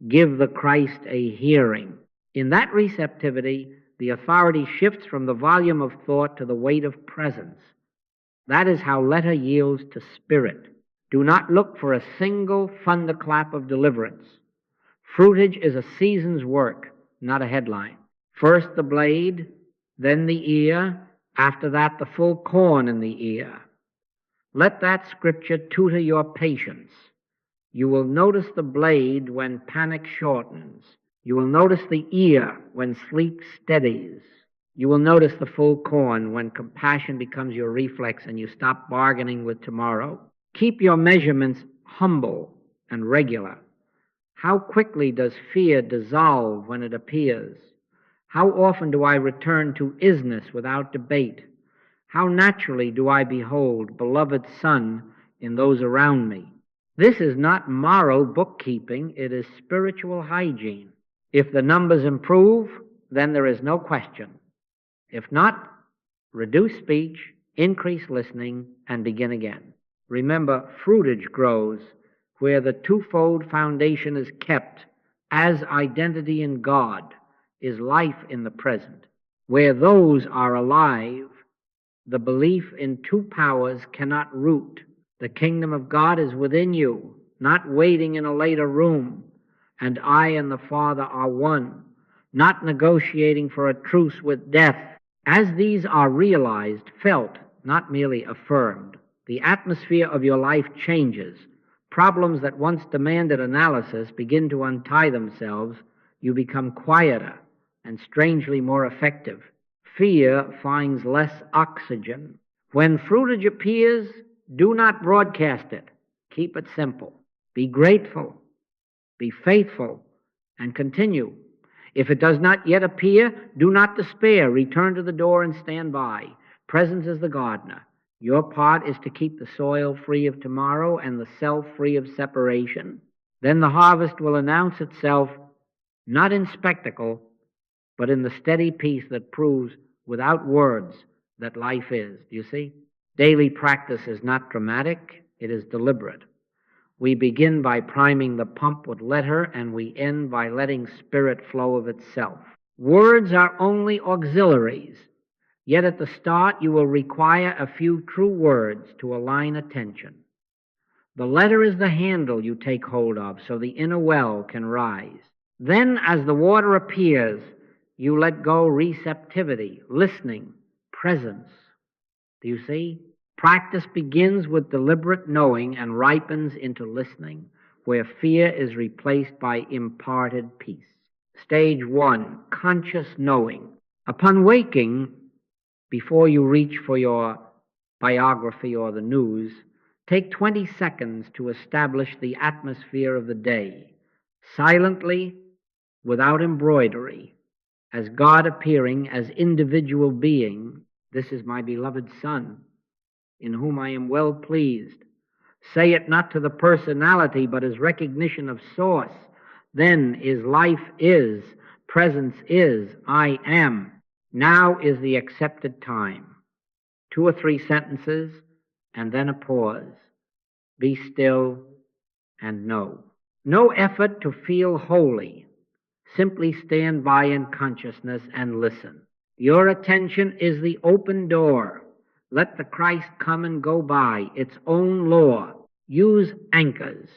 Give the Christ a hearing. In that receptivity, the authority shifts from the volume of thought to the weight of presence. That is how letter yields to spirit. Do not look for a single thunderclap of deliverance. Fruitage is a season's work, not a headline. First the blade, then the ear, after that the full corn in the ear. Let that scripture tutor your patience. You will notice the blade when panic shortens. You will notice the ear when sleep steadies. You will notice the full corn when compassion becomes your reflex and you stop bargaining with tomorrow. Keep your measurements humble and regular. How quickly does fear dissolve when it appears? How often do I return to isness without debate? How naturally do I behold beloved Son in those around me? This is not moral bookkeeping, it is spiritual hygiene. If the numbers improve, then there is no question. If not, reduce speech, increase listening, and begin again. Remember, fruitage grows where the twofold foundation is kept as identity in God, is life in the present. Where those are alive, the belief in two powers cannot root. The kingdom of God is within you, not waiting in a later room, and I and the Father are one, not negotiating for a truce with death. As these are realized, felt, not merely affirmed, the atmosphere of your life changes. Problems that once demanded analysis begin to untie themselves. You become quieter and strangely more effective. Fear finds less oxygen. When fruitage appears, do not broadcast it. Keep it simple. Be grateful. Be faithful. And continue. If it does not yet appear, do not despair. Return to the door and stand by. Presence is the gardener. Your part is to keep the soil free of tomorrow and the self free of separation. Then the harvest will announce itself not in spectacle, but in the steady peace that proves without words that life is. Do you see? Daily practice is not dramatic, it is deliberate. We begin by priming the pump with letter, and we end by letting spirit flow of itself. Words are only auxiliaries, yet at the start you will require a few true words to align attention. The letter is the handle you take hold of so the inner well can rise. Then, as the water appears, you let go receptivity, listening, presence. Do you see? Practice begins with deliberate knowing and ripens into listening, where fear is replaced by imparted peace. Stage 1, conscious knowing. Upon waking, before you reach for your biography or the news, take 20 seconds to establish the atmosphere of the day, silently, without embroidery, as God appearing as individual being. This is my beloved Son, in whom I am well pleased. Say it not to the personality, but as recognition of source. Then is life is, presence is, I am. Now is the accepted time. 2 or 3 sentences, and then a pause. Be still and know. No effort to feel holy. Simply stand by in consciousness and listen. Your attention is the open door. Let the Christ come and go by, its own law. Use anchors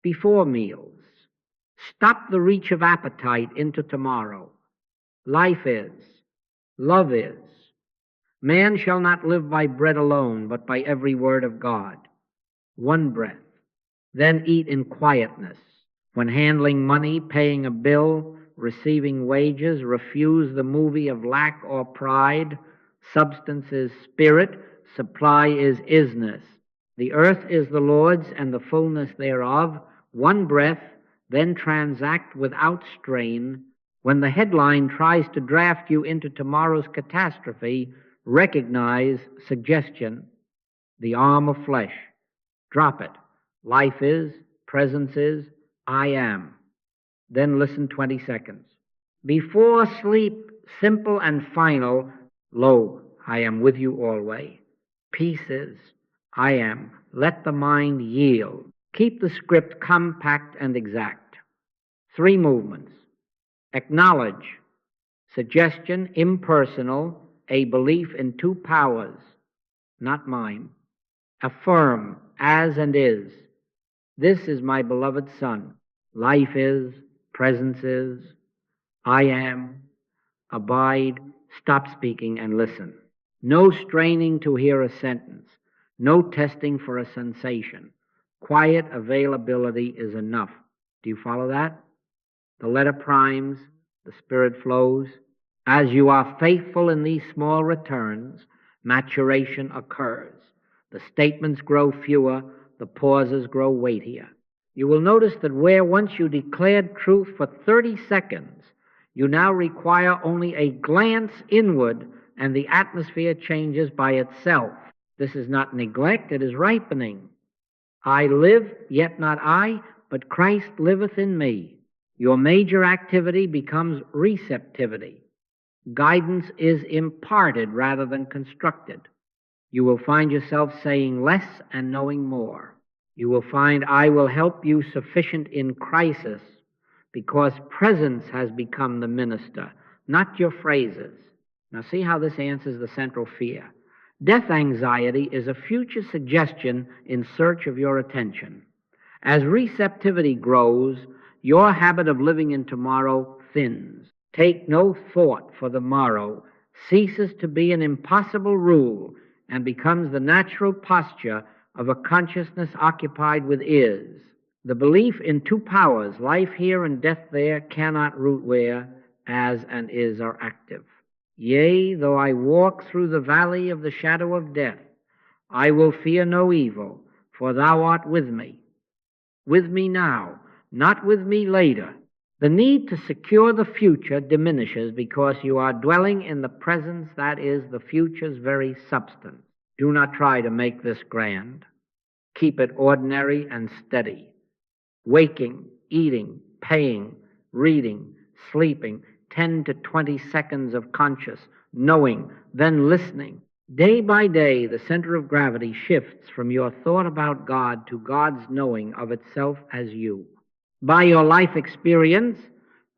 before meals. Stop the reach of appetite into tomorrow. Life is. Love is. Man shall not live by bread alone, but by every word of God. One breath. Then eat in quietness. When handling money, paying a bill, receiving wages, refuse the movie of lack or pride. Substance is spirit, supply is isness. The earth is the Lord's and the fullness thereof. One breath, then transact without strain. When the headline tries to draft you into tomorrow's catastrophe, recognize suggestion, the arm of flesh. Drop it. Life is, presence is, I am. Then listen 20 seconds. Before sleep, simple and final, lo, I am with you always. Peace is, I am. Let the mind yield. Keep the script compact and exact. 3 movements. Acknowledge, suggestion, impersonal, a belief in 2 powers, not mine. Affirm, as and is. This is my beloved Son. Life is, presence is, I am. Abide, stop speaking and listen. No straining to hear a sentence. No testing for a sensation. Quiet availability is enough. Do you follow that? The letter primes, the spirit flows. As you are faithful in these small returns, maturation occurs. The statements grow fewer, the pauses grow weightier. You will notice that where once you declared truth for 30 seconds, you now require only a glance inward and the atmosphere changes by itself. This is not neglect, it is ripening. I live, yet not I, but Christ liveth in me. Your major activity becomes receptivity. Guidance is imparted rather than constructed. You will find yourself saying less and knowing more. You will find I will help you sufficient in crisis because presence has become the minister, not your phrases. Now see how this answers the central fear. Death anxiety is a future suggestion in search of your attention. As receptivity grows, your habit of living in tomorrow thins. Take no thought for the morrow, ceases to be an impossible rule, and becomes the natural posture of a consciousness occupied with is. The belief in 2 powers, life here and death there, cannot root where as and is are active. Yea, though I walk through the valley of the shadow of death, I will fear no evil, for thou art with me. With me now, not with me later. The need to secure the future diminishes because you are dwelling in the presence that is the future's very substance. Do not try to make this grand. Keep it ordinary and steady. Waking, eating, paying, reading, sleeping, 10 to 20 seconds of conscious, knowing, then listening. Day by day, the center of gravity shifts from your thought about God to God's knowing of itself as you. By your life experience,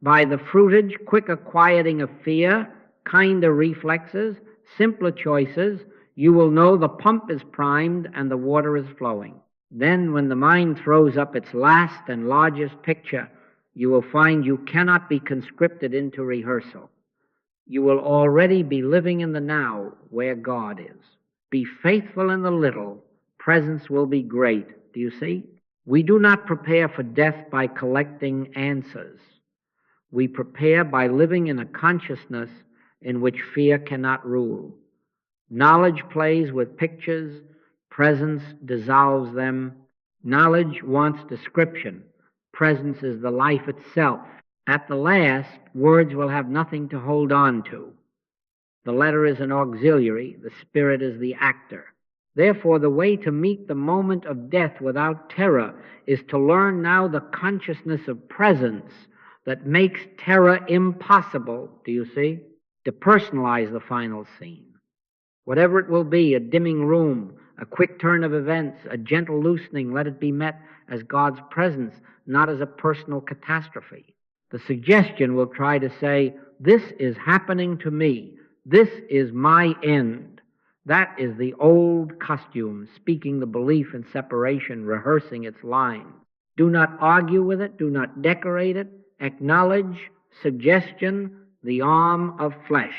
by the fruitage, quicker quieting of fear, kinder reflexes, simpler choices, you will know the pump is primed and the water is flowing. Then when the mind throws up its last and largest picture, you will find you cannot be conscripted into rehearsal. You will already be living in the now where God is. Be faithful in the little, presence will be great. Do you see? We do not prepare for death by collecting answers. We prepare by living in a consciousness in which fear cannot rule. Knowledge plays with pictures, presence dissolves them. Knowledge wants description. Presence is the life itself. At the last, words will have nothing to hold on to. The letter is an auxiliary, the spirit is the actor. Therefore, the way to meet the moment of death without terror is to learn now the consciousness of presence that makes terror impossible, do you see? To personalize the final scene. Whatever it will be, a dimming room, a quick turn of events, a gentle loosening, let it be met as God's presence, not as a personal catastrophe. The suggestion will try to say, this is happening to me. This is my end. That is the old costume, speaking the belief in separation, rehearsing its line. Do not argue with it. Do not decorate it. Acknowledge, suggestion, the arm of flesh.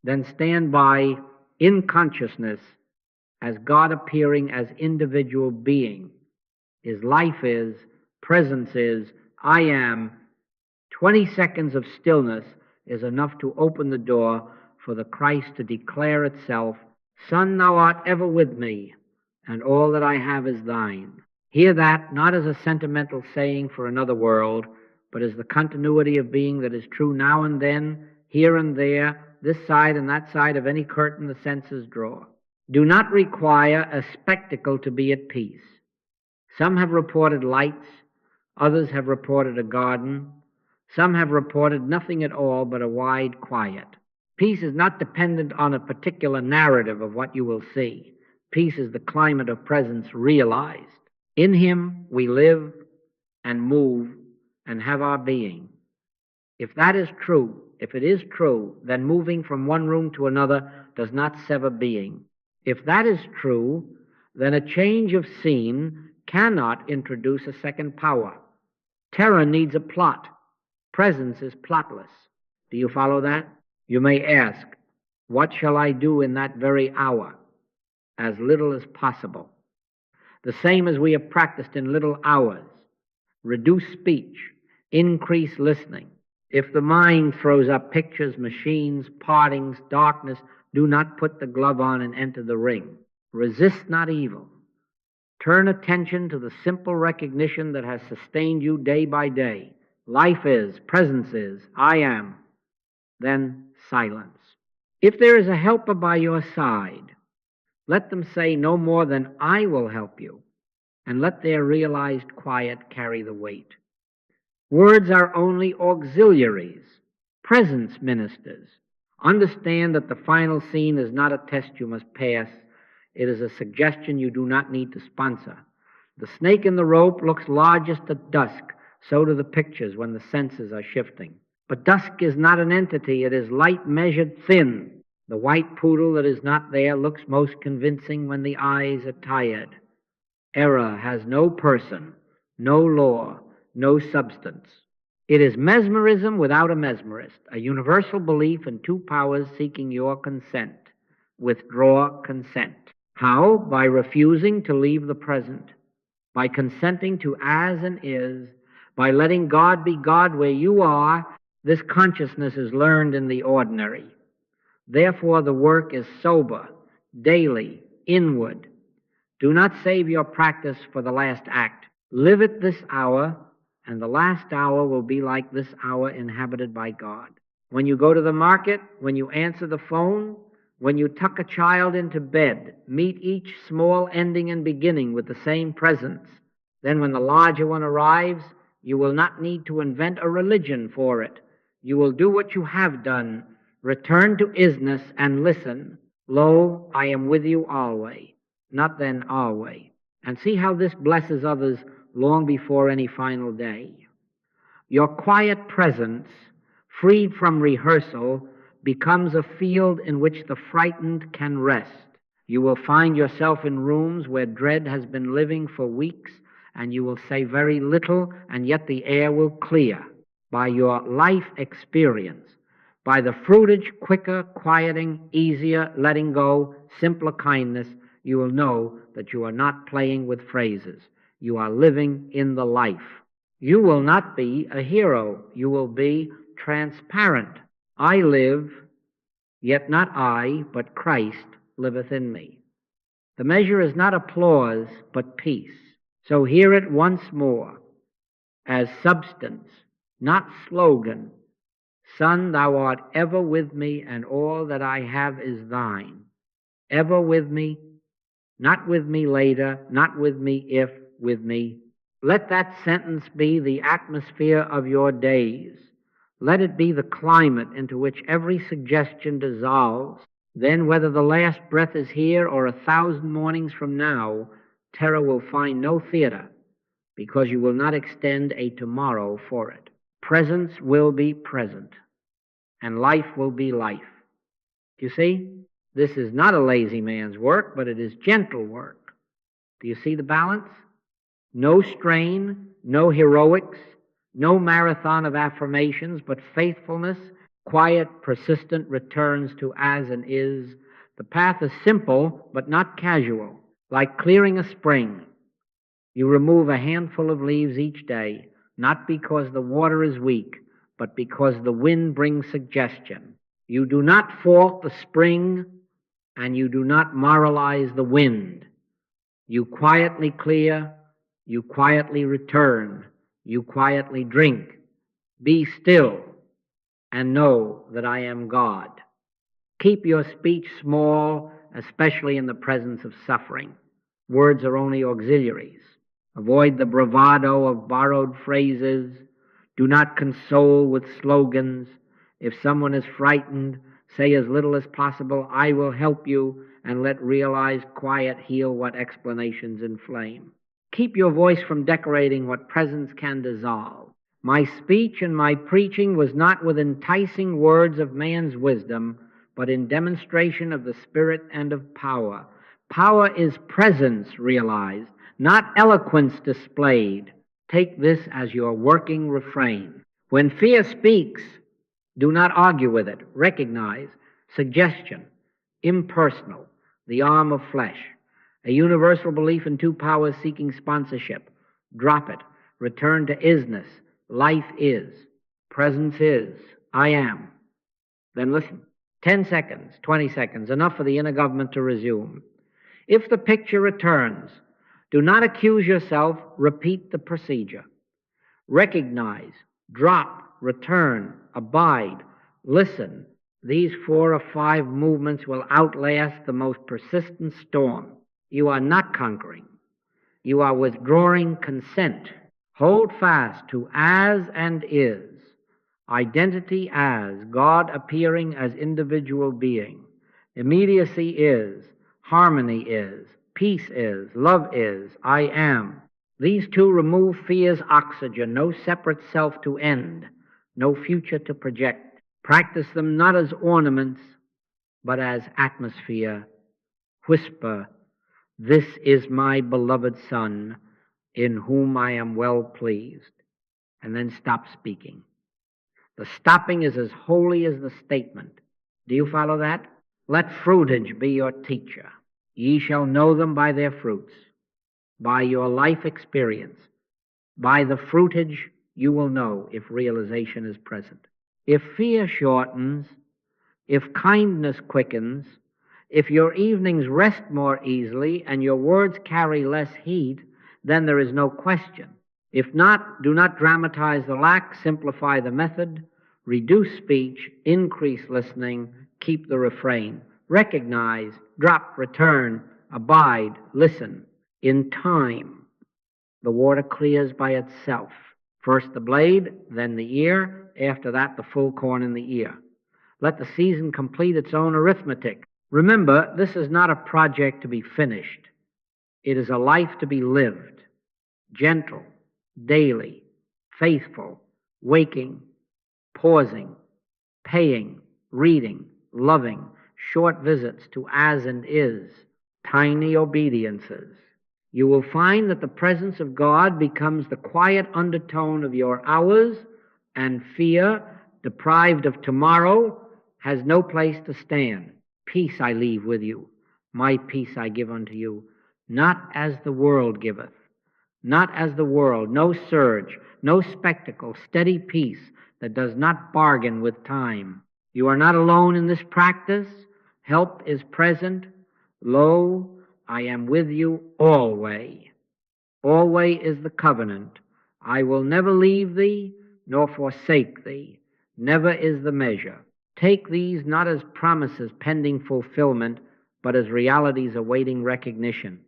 Then stand by in consciousness as God appearing as individual being. His life is, presence is, I am. 20 seconds of stillness is enough to open the door for the Christ to declare itself, Son, thou art ever with me, and all that I have is thine. Hear that not as a sentimental saying for another world, but as the continuity of being that is true now and then, here and there, this side and that side of any curtain the senses draw. Do not require a spectacle to be at peace. Some have reported lights, others have reported a garden, some have reported nothing at all but a wide quiet. Peace is not dependent on a particular narrative of what you will see. Peace is the climate of presence realized. In Him we live and move and have our being. If that is true, if it is true, then moving from one room to another does not sever being. If that is true, then a change of scene cannot introduce a second power. Terror needs a plot. Presence is plotless. Do you follow that? You may ask, what shall I do in that very hour? As little as possible. The same as we have practiced in little hours. Reduce speech. Increase listening. If the mind throws up pictures, machines, partings, darkness, do not put the glove on and enter the ring. Resist not evil. Turn attention to the simple recognition that has sustained you day by day. Life is, presence is, I am. Then silence. If there is a helper by your side, let them say no more than I will help you, and let their realized quiet carry the weight. Words are only auxiliaries, presence ministers. Understand that the final scene is not a test you must pass. It is a suggestion you do not need to sponsor. The snake in the rope looks largest at dusk. So do the pictures when the senses are shifting. But dusk is not an entity. It is light measured thin. The white poodle that is not there looks most convincing when the eyes are tired. Error has no person, no law, no substance. It is mesmerism without a mesmerist, a universal belief in two powers seeking your consent. Withdraw consent. How? By refusing to leave the present, by consenting to as and is, by letting God be God where you are. This consciousness is learned in the ordinary. Therefore, the work is sober, daily, inward. Do not save your practice for the last act. Live it this hour, and the last hour will be like this hour inhabited by God. When you go to the market, when you answer the phone, when you tuck a child into bed, meet each small ending and beginning with the same presence. Then when the larger one arrives, you will not need to invent a religion for it. You will do what you have done. Return to isness and listen. Lo, I am with you always. Not then always. And see how this blesses others long before any final day. Your quiet presence, freed from rehearsal, becomes a field in which the frightened can rest. You will find yourself in rooms where dread has been living for weeks, and you will say very little, and yet the air will clear by your life experience, by the fruitage, quicker, quieting, easier, letting go, simpler kindness, you will know that you are not playing with phrases. You are living in the life. You will not be a hero. You will be transparent. I live, yet not I, but Christ liveth in me. The measure is not applause, but peace. So hear it once more as substance, not slogan. Son, thou art ever with me, and all that I have is thine. Ever with me, not with me later, not with me if, with me. Let that sentence be the atmosphere of your days. Let it be the climate into which every suggestion dissolves. Then, whether the last breath is here or 1,000 mornings from now, terror will find no theater, because you will not extend a tomorrow for it. Presence will be present, and life will be life. You see, this is not a lazy man's work, but it is gentle work. Do you see the balance? No strain, no heroics, no marathon of affirmations, but faithfulness, quiet, persistent returns to as and is. The path is simple, but not casual, like clearing a spring. You remove a handful of leaves each day, not because the water is weak, but because the wind brings suggestion. You do not fault the spring, and you do not moralize the wind. You quietly clear, you quietly return, you quietly drink. Be still and know that I am God. Keep your speech small, especially in the presence of suffering. Words are only auxiliaries. Avoid the bravado of borrowed phrases. Do not console with slogans. If someone is frightened, say as little as possible, I will help you, and let realized quiet heal what explanations inflame. Keep your voice from decorating what presence can dissolve. My speech and my preaching was not with enticing words of man's wisdom, but in demonstration of the Spirit and of power. Power is presence realized, not eloquence displayed. Take this as your working refrain. When fear speaks, do not argue with it. Recognize suggestion, impersonal, the arm of flesh, a universal belief in two powers seeking sponsorship. Drop it. Return to isness. Life is. Presence is. I am. Then listen. 10 seconds, 20 seconds, enough for the inner government to resume. If the picture returns, do not accuse yourself. Repeat the procedure. Recognize, drop, return, abide, listen. These 4 or 5 movements will outlast the most persistent storm. You are not conquering. You are withdrawing consent. Hold fast to as and is. Identity as, God appearing as individual being. Immediacy is, harmony is, peace is, love is, I am. These two remove fear's oxygen, no separate self to end, no future to project. Practice them not as ornaments, but as atmosphere. Whisper, this is my beloved Son, in whom I am well pleased. And then stop speaking. The stopping is as holy as the statement. Do you follow that? Let fruitage be your teacher. Ye shall know them by their fruits, by your life experience. By the fruitage you will know if realization is present. If fear shortens, if kindness quickens, if your evenings rest more easily and your words carry less heat, then there is no question. If not, do not dramatize the lack, simplify the method, reduce speech, increase listening, keep the refrain. Recognize, drop, return, abide, listen. In time, the water clears by itself. First the blade, then the ear, after that the full corn in the ear. Let the season complete its own arithmetic. Remember, this is not a project to be finished. It is a life to be lived, gentle, daily, faithful, waking, pausing, paying, reading, loving, short visits to as and is, tiny obediences. You will find that the presence of God becomes the quiet undertone of your hours, and fear, deprived of tomorrow, has no place to stand. Peace I leave with you. My peace I give unto you, not as the world giveth. Not as the world, no surge, no spectacle, steady peace that does not bargain with time. You are not alone in this practice. Help is present. Lo, I am with you alway. Alway is the covenant. I will never leave thee nor forsake thee. Never is the measure. Take these not as promises pending fulfillment, but as realities awaiting recognition.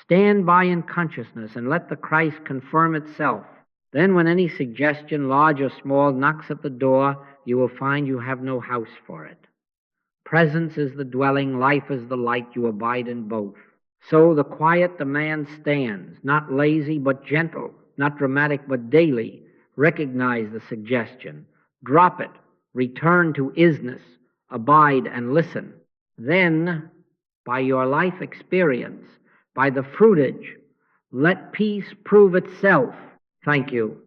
Stand by in consciousness and let the Christ confirm itself. Then when any suggestion, large or small, knocks at the door, you will find you have no house for it. Presence is the dwelling, life is the light, you abide in both. So the quiet demand stands, not lazy but gentle, not dramatic but daily. Recognize the suggestion. Drop it. Return to isness. Abide and listen. Then, by your life experience, by the fruitage, let peace prove itself. Thank you.